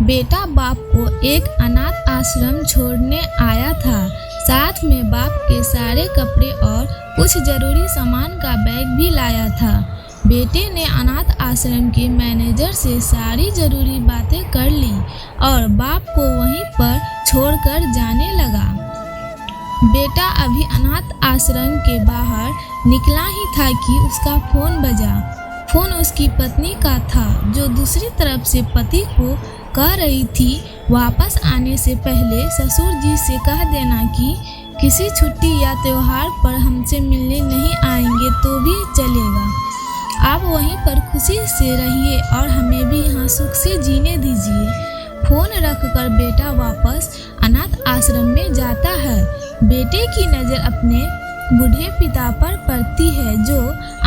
बेटा बाप को एक अनाथ आश्रम छोड़ने आया था। साथ में बाप के सारे कपड़े और कुछ जरूरी सामान का बैग भी लाया था। बेटे ने अनाथ आश्रम के मैनेजर से सारी जरूरी बातें कर ली और बाप को वहीं पर छोड़कर जाने लगा। बेटा अभी अनाथ आश्रम के बाहर निकला ही था कि उसका फोन बजा। फोन उसकी पत्नी का था, जो दूसरी तरफ से पति को कह रही थी वापस आने से पहले ससुर जी से कह देना कि किसी छुट्टी या त्योहार पर हमसे मिलने नहीं आएंगे तो भी चलेगा। आप वहीं पर खुशी से रहिए और हमें भी यहाँ सुख से जीने दीजिए। फोन रखकर बेटा वापस अनाथ आश्रम में जाता है। बेटे की नज़र अपने बूढ़े पिता पर पड़ती है, जो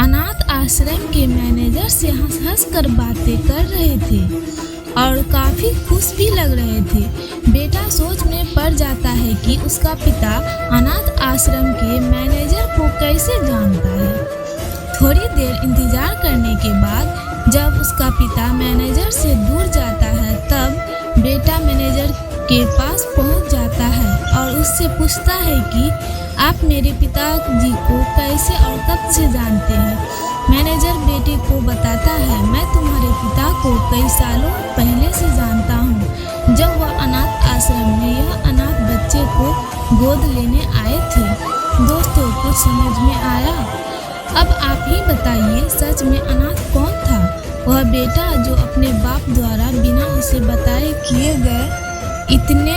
अनाथ आश्रम के मैनेजर से हंस हंस कर बातें कर रहे थे और काफ़ी खुश भी लग रहे थे। बेटा सोच में पड़ जाता है कि उसका पिता अनाथ आश्रम के मैनेजर को कैसे जानता है। थोड़ी देर इंतजार करने के बाद जब उसका पिता मैनेजर से दूर जाता है, तब बेटा मैनेजर के पास पहुंच जाता है और उससे पूछता है कि आप मेरे पिताजी को कैसे और कब से जानते हैं। मैनेजर बेटे को बताता है, मैं तुम्हारे पिता को कई सालों पहले से जानता हूँ, जब वह अनाथ आश्रम में यह अनाथ बच्चे को गोद लेने आए थे। दोस्तों, कुछ समझ में आया? अब आप ही बताइए, सच में अनाथ कौन था? वह बेटा जो अपने बाप द्वारा बिना उसे बताए किए गए इतने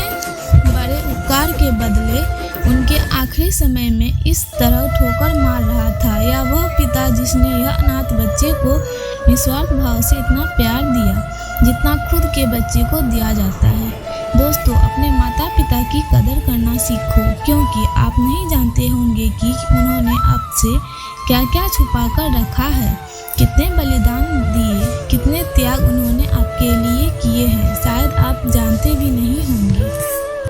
बड़े उपकार के बदले उनके आखिरी समय में इस तरह ठोकर मार रहा था, या वह पिता जिसने यह अनाथ बच्चे को निस्वार्थ भाव से इतना प्यार दिया जितना खुद के बच्चे को दिया जाता है। दोस्तों, अपने माता पिता की कदर करना सीखो, क्योंकि आप नहीं जानते होंगे कि उन्होंने आपसे क्या क्या छुपा कर रखा है, कितने बलिदान दिए, कितने त्याग उन्होंने आपके लिए किए हैं, शायद आप जानते भी नहीं होंगे।